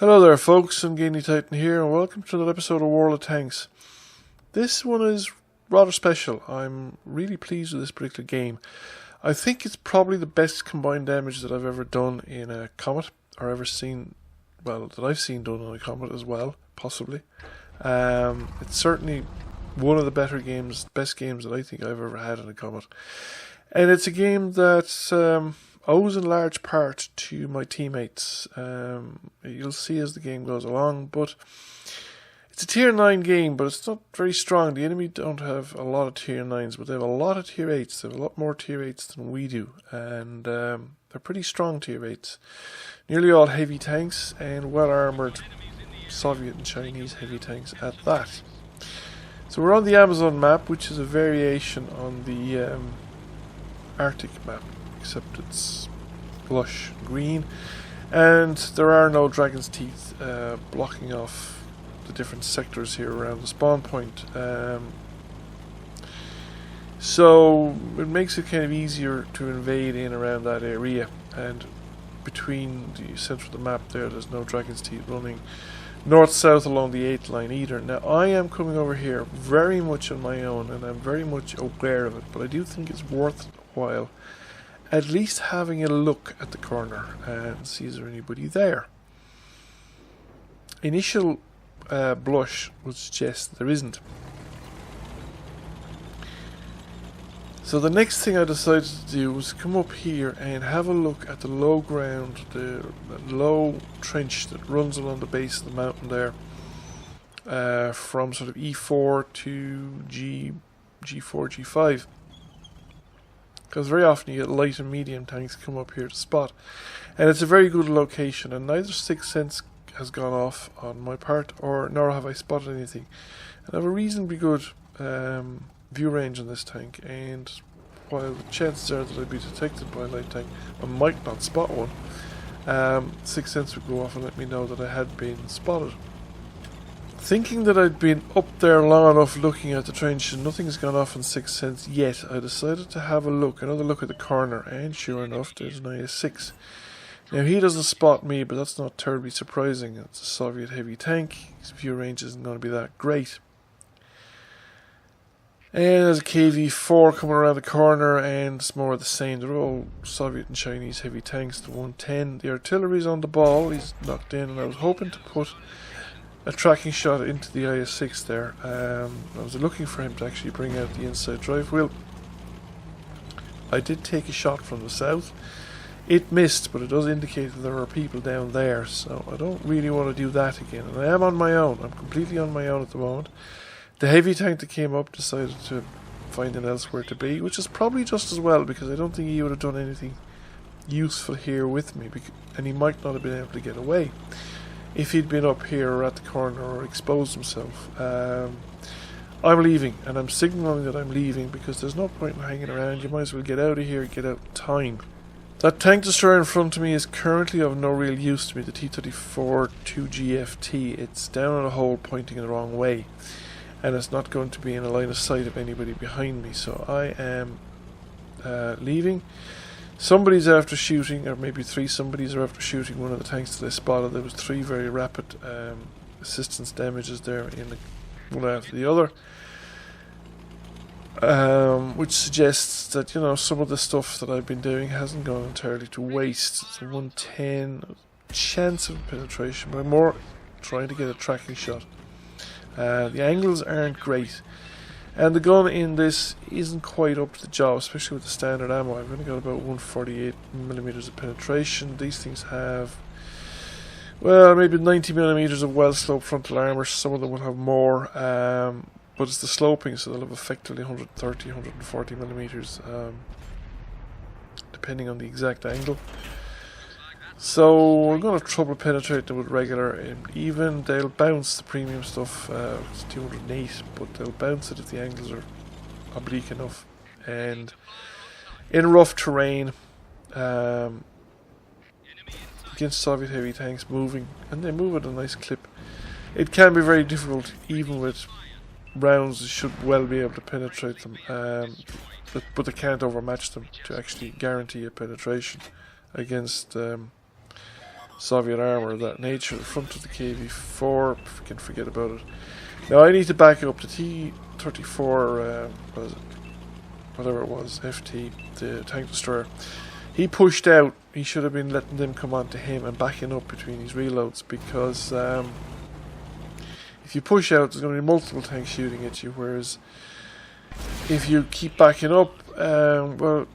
Hello there folks, I'm Gainy Titan here and welcome to another episode of World of Tanks. This one is rather special. I'm really pleased with this particular game. I think it's probably the best combined damage that I've ever done in a Comet, or ever seen, well, that I've seen done on a Comet as well, possibly. It's certainly one of the better games, best games that I think I've ever had in a Comet. And it's a game that owes in large part to my teammates. You'll see as the game goes along, but it's a tier 9 game, but it's not very strong. The enemy don't have a lot of tier 9s, but they have a lot of tier 8s. They have a lot more tier 8s than we do, and they're pretty strong tier 8s. Nearly all heavy tanks and well armoured Soviet and Chinese heavy tanks at that. So we're on the Amazon map, which is a variation on the Arctic map, except it's lush green, and there are no dragon's teeth blocking off the different sectors here around the spawn point, so it makes it kind of easier to invade in around that area. And between the centre of the map there's no dragon's teeth running north-south along the 8th line either. Now I am coming over here very much on my own, and I'm very much aware of it, but I do think it's worthwhile at least having a look at the corner and see is there anybody there. Initial blush would suggest there isn't. So the next thing I decided to do was come up here and have a look at the low ground, the low trench that runs along the base of the mountain there, from sort of E4 to G4, G5. Because very often you get light and medium tanks come up here to spot, and it's a very good location, and neither Sixth Sense has gone off on my part, nor have I spotted anything. And I have a reasonably good view range on this tank, and while the chances are that I'd be detected by a light tank, I might not spot one. Sixth Sense would go off and let me know that I had been spotted. Thinking that I'd been up there long enough looking at the trench and nothing's gone off in Sixth Sense yet, I decided to have another look at the corner, and sure enough there's an IS-6. Now he doesn't spot me, but that's not terribly surprising. It's a Soviet heavy tank, his view range isn't going to be that great. And there's a KV-4 coming around the corner, and it's more of the same. They're all Soviet and Chinese heavy tanks. The 110, the artillery's on the ball, he's knocked in, and I was hoping to put a tracking shot into the IS-6 there. I was looking for him to actually bring out the inside drive wheel. I did take a shot from the south. It missed, but it does indicate that there are people down there, so I don't really want to do that again. And I am on my own. I'm completely on my own at the moment. The heavy tank that came up decided to find an elsewhere to be, which is probably just as well, because I don't think he would have done anything useful here with me, and he might not have been able to get away if he'd been up here or at the corner or exposed himself. I'm leaving, and I'm signalling that I'm leaving because there's no point in hanging around. You might as well get out of here, get out in time. That tank destroyer in front of me is currently of no real use to me, the T-34 2GFT. It's down on a hole pointing in the wrong way, and it's not going to be in a line of sight of anybody behind me, so I am leaving. Somebody's after shooting, or maybe three somebodies are after shooting one of the tanks that I spotted. There was 3 very rapid assistance damages there, one after the other, which suggests that, you know, some of the stuff that I've been doing hasn't gone entirely to waste. It's a 110 chance of penetration, but I'm more trying to get a tracking shot. The angles aren't great, and the gun in this isn't quite up to the job, especially with the standard ammo. I've only got about 148mm of penetration. These things have, well, maybe 90mm of well-sloped frontal armour. Some of them will have more, but it's the sloping, so they'll have effectively 130, 140mm, depending on the exact angle. So we're going to have trouble penetrating them with regular, and even they'll bounce the premium stuff. It's 208, but they'll bounce it if the angles are oblique enough. And in rough terrain, against Soviet heavy tanks moving, and they move at a nice clip, it can be very difficult, even with rounds that should well be able to penetrate them. But they can't overmatch them to actually guarantee a penetration against Soviet armour of that nature. The front of the KV-4, if we can forget about it. Now I need to back up the T-34, what is it? Whatever it was, FT, the tank destroyer. He pushed out. He should have been letting them come on to him and backing up between his reloads, because if you push out, there's going to be multiple tanks shooting at you, whereas if you keep backing up, well,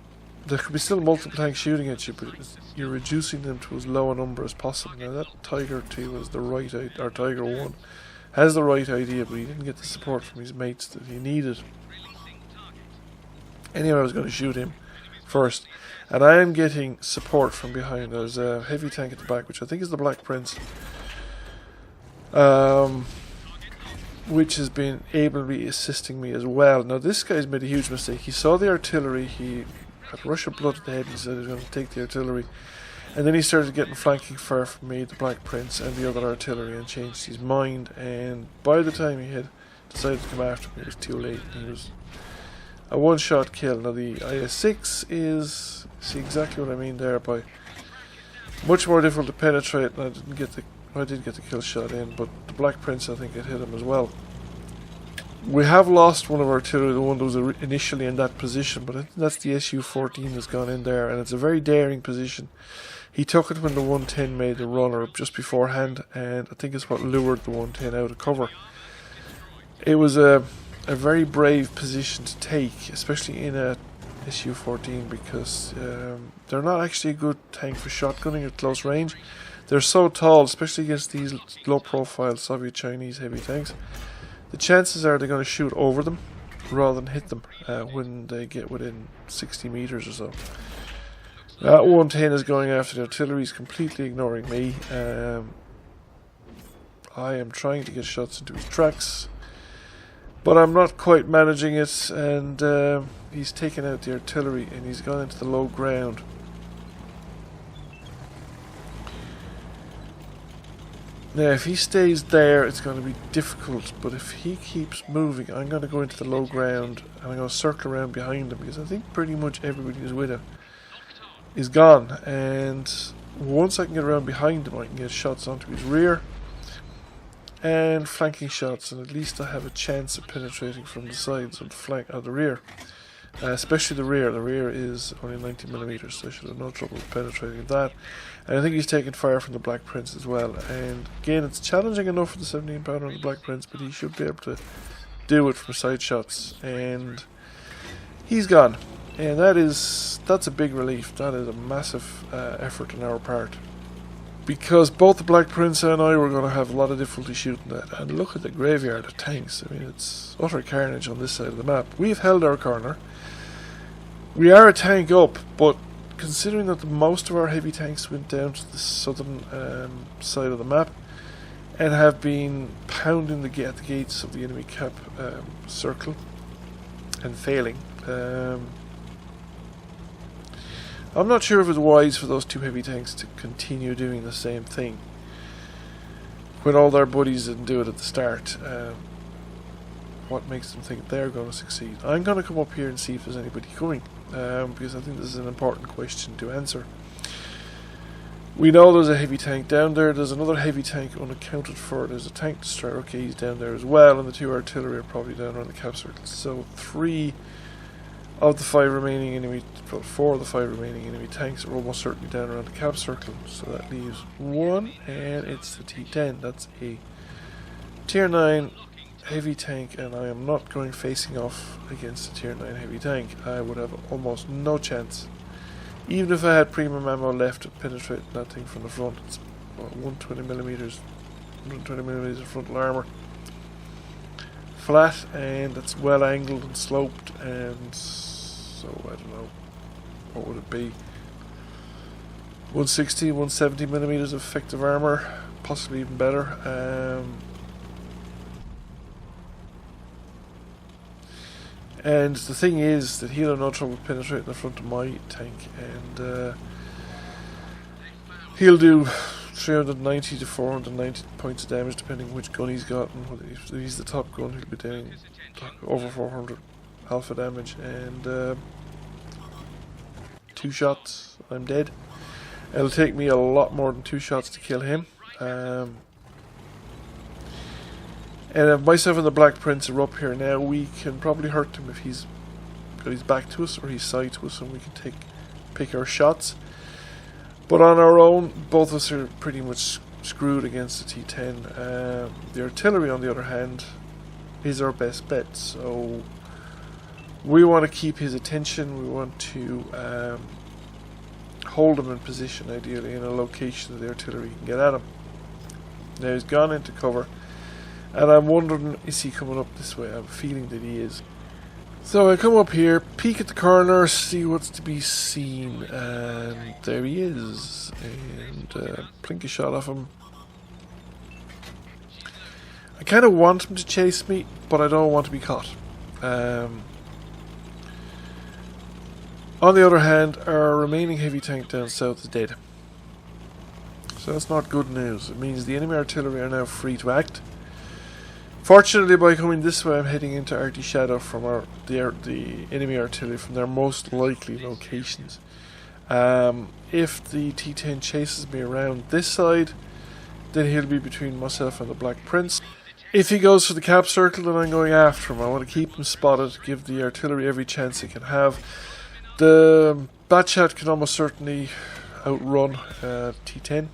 there could be still multiple tanks shooting at you, but you're reducing them to as low a number as possible. Now that Tiger 2 is the right idea, or Tiger 1 has the right idea, but he didn't get the support from his mates that he needed. Anyway, I was going to shoot him first, and I am getting support from behind. There's a heavy tank at the back, which I think is the Black Prince, which has been ably assisting me as well. Now this guy's made a huge mistake. He saw the artillery, he had a rush of blood to the head, he said he was going to take the artillery, and then he started getting flanking fire from me, the Black Prince, and the other artillery, and changed his mind, and by the time he had decided to come after me, it was too late. He was a one-shot kill. Now the IS-6 is, see exactly what I mean there, by much more difficult to penetrate, and I did get the kill shot in, but the Black Prince, I think it hit him as well. We have lost one of our artillery, the one that was initially in that position, but I think that's the Su-14 that's gone in there, and it's a very daring position. He took it when the 110 made the runner just beforehand, and I think it's what lured the 110 out of cover. It was a very brave position to take, especially in a Su-14, because they're not actually a good tank for shotgunning at close range. They're so tall, especially against these low-profile Soviet-Chinese heavy tanks. The chances are they're going to shoot over them rather than hit them when they get within 60 meters or so. That 110 is going after the artillery, is completely ignoring me. I am trying to get shots into his tracks, but I'm not quite managing it, and he's taken out the artillery and he's gone into the low ground. Now if he stays there, it's going to be difficult, but if he keeps moving, I'm going to go into the low ground and I'm going to circle around behind him, because I think pretty much everybody who's with him is gone, and once I can get around behind him, I can get shots onto his rear and flanking shots, and at least I have a chance of penetrating from the sides of the flank of the rear, especially the rear. The rear is only 90mm, so I should have no trouble penetrating that. And I think he's taking fire from the Black Prince as well, and again it's challenging enough for the 17 pounder on the Black Prince, but he should be able to do it from side shots, and he's gone. And that's a big relief. That is a massive effort on our part, because both the Black Prince and I were going to have a lot of difficulty shooting that. And look at the graveyard of tanks. I mean, it's utter carnage on this side of the map. We've held our corner. We are a tank up, but considering that most of our heavy tanks went down to the southern side of the map and have been pounding at the gates of the enemy cap circle and failing, I'm not sure if it's wise for those two heavy tanks to continue doing the same thing when all their buddies didn't do it at the start. What makes them think they're going to succeed? I'm going to come up here and see if there's anybody coming, because I think this is an important question to answer. We know there's a heavy tank down there. There's another heavy tank unaccounted for. There's a tank destroyer. Okay, he's down there as well, and the two artillery are probably down around the cap circle. So 4 of the 5 remaining enemy tanks are almost certainly down around the cap circle. So that leaves one, and it's the T10. That's a tier 9 heavy tank, and I am not going facing off against a tier 9 heavy tank. I would have almost no chance, even if I had premium ammo left to penetrate that thing from the front. It's 120mm frontal armor, flat, and it's well angled and sloped, and so I don't know, what would it be, 160, 170mm of effective armor, possibly even better. And the thing is that he'll have no trouble penetrating the front of my tank, and he'll do 390 to 490 points of damage depending which gun he's got, and if he's the top gun he'll be doing over 400 alpha damage, and 2 shots I'm dead. It'll take me a lot more than 2 shots to kill him. And if myself and the Black Prince are up here now, we can probably hurt him if he's got his back to us or he's side to us, and we can pick our shots. But on our own, both of us are pretty much screwed against the T10. The artillery, on the other hand, is our best bet. So we want to keep his attention. We want to hold him in position, ideally in a location that the artillery can get at him. Now he's gone into cover, and I'm wondering, is he coming up this way? I have a feeling that he is. So I come up here, peek at the corner, see what's to be seen, and there he is. And plink a shot off him. I kind of want him to chase me, but I don't want to be caught. On the other hand, our remaining heavy tank down south is dead. So that's not good news. It means the enemy artillery are now free to act. Fortunately, by coming this way, I'm heading into Arty Shadow from the enemy artillery from their most likely locations. If the T10 chases me around this side, then he'll be between myself and the Black Prince. If he goes for the cap circle, then I'm going after him. I want to keep him spotted, give the artillery every chance it can have. The Batchat can almost certainly outrun T10,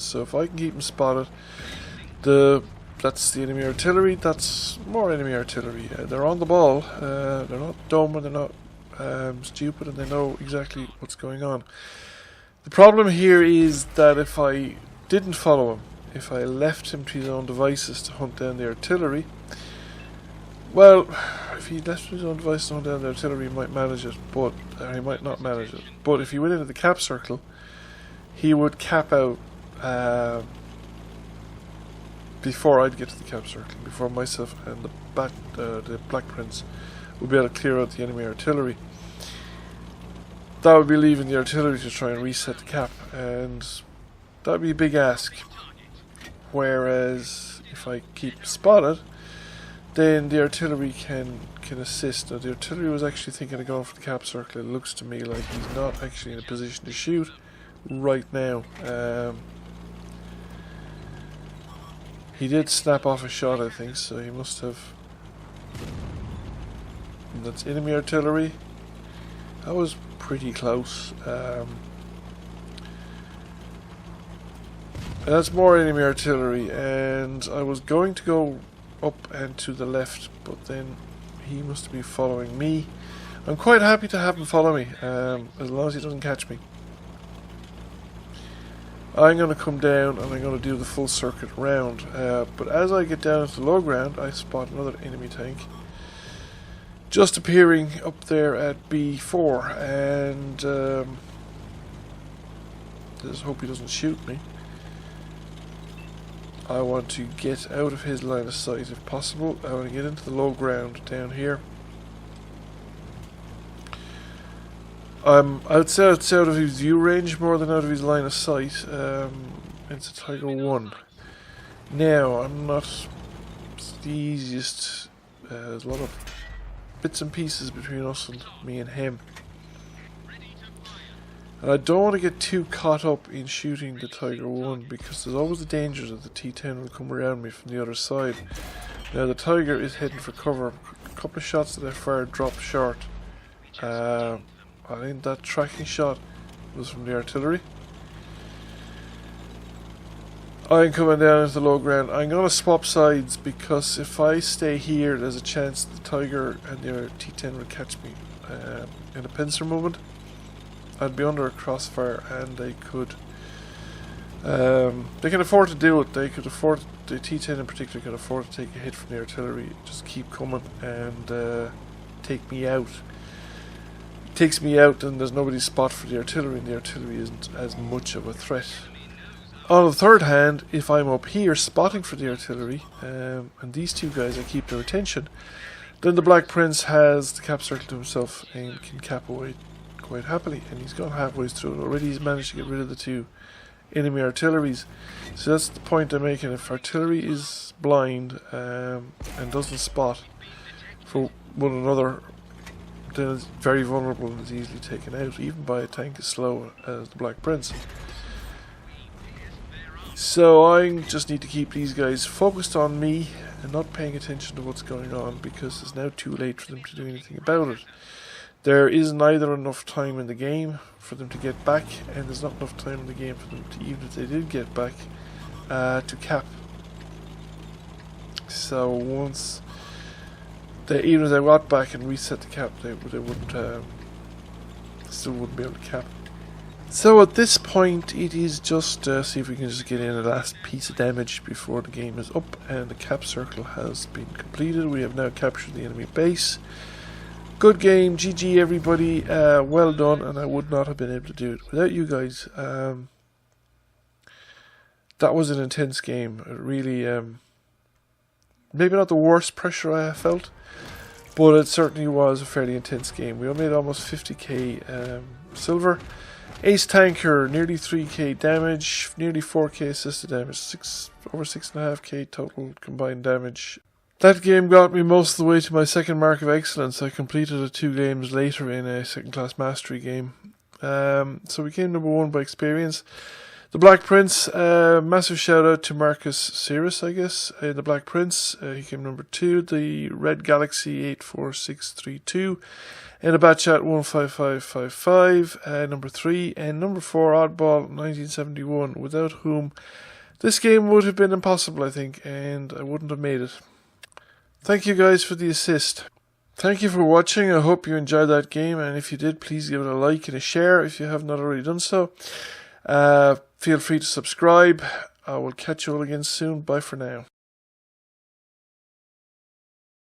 so if I can keep him spotted, that's the enemy artillery, that's more enemy artillery. They're on the ball, they're not dumb and they're not stupid, and they know exactly what's going on. The problem here is that if I didn't follow him, if I left him to his own devices to hunt down the artillery, well, if he left his own devices to hunt down the artillery, he might manage it, but he might not manage it. But if he went into the cap circle, he would cap out before I'd get to the cap circle, before myself and the Black Prince would be able to clear out the enemy artillery. That would be leaving the artillery to try and reset the cap, and that would be a big ask. Whereas if I keep spotted, then the artillery can assist. Now the artillery was actually thinking of going for the cap circle. It looks to me like he's not actually in a position to shoot right now. He did snap off a shot, I think, so he must have. And that's enemy artillery. That was pretty close. That's more enemy artillery, and I was going to go up and to the left, but then he must be following me. I'm quite happy to have him follow me, as long as he doesn't catch me. I'm going to come down and I'm going to do the full circuit round, but as I get down into the low ground, I spot another enemy tank just appearing up there at B4, and I just hope he doesn't shoot me. I want to get out of his line of sight if possible. I want to get into the low ground down here. I'm outside of his view range more than out of his line of sight. It's a Tiger 1. Now, I'm not the easiest. There's a lot of bits and pieces between us and me and him. And I don't want to get too caught up in shooting the Tiger 1, because there's always the danger that the T10 will come around me from the other side. Now the Tiger is heading for cover. A couple of shots that I fired dropped short. I think that tracking shot was from the artillery. I'm coming down into the low ground. I'm going to swap sides, because if I stay here, there's a chance the Tiger and the T10 will catch me in a pincer movement. I'd be under a crossfire, and they could. They can afford to do it. They could afford. The T10 in particular can afford to take a hit from the artillery. Just keep coming and take me out. It takes me out, and there's nobody's spot for the artillery, and the artillery isn't as much of a threat. On the third hand, if I'm up here spotting for the artillery, and these two guys, I keep their attention, then the Black Prince has the cap circle to himself and can cap away quite happily, and he's gone halfway through it already. He's managed to get rid of the two enemy artilleries. So that's the point I'm making. If artillery is blind and doesn't spot for one another, then it's very vulnerable and is easily taken out, even by a tank as slow as the Black Prince. So I just need to keep these guys focused on me and not paying attention to what's going on, because it's now too late for them to do anything about it. There is neither enough time in the game for them to get back, and there's not enough time in the game for them to, even if they did get back, to cap. So once they, even if they got back and reset the cap, they wouldn't, still wouldn't be able to cap. So at this point, it is just see if we can just get in a last piece of damage before the game is up, and the cap circle has been completed. We have now captured the enemy base. Good game, GG everybody, well done, and I would not have been able to do it without you guys. That was an intense game. It really, maybe not the worst pressure I have felt, but it certainly was a fairly intense game. We made almost 50k silver. Ace Tanker, nearly 3k damage, nearly 4k assisted damage, over 6.5k total combined damage. That game got me most of the way to my second mark of excellence. I completed it 2 games later in a second class mastery game. So we came number 1 by experience. The Black Prince, massive shout out to Marcus Cirrus, I guess, the Black Prince. He came number 2. The Red Galaxy 84632. And a Batchat 15555, number 3. And number 4, Oddball 1971, without whom this game would have been impossible, I think, and I wouldn't have made it. Thank you guys for the assist. Thank you for watching. I hope you enjoyed that game, and if you did, please give it a like and a share if you have not already done so. Feel free to subscribe. I will catch you all again soon. Bye for now.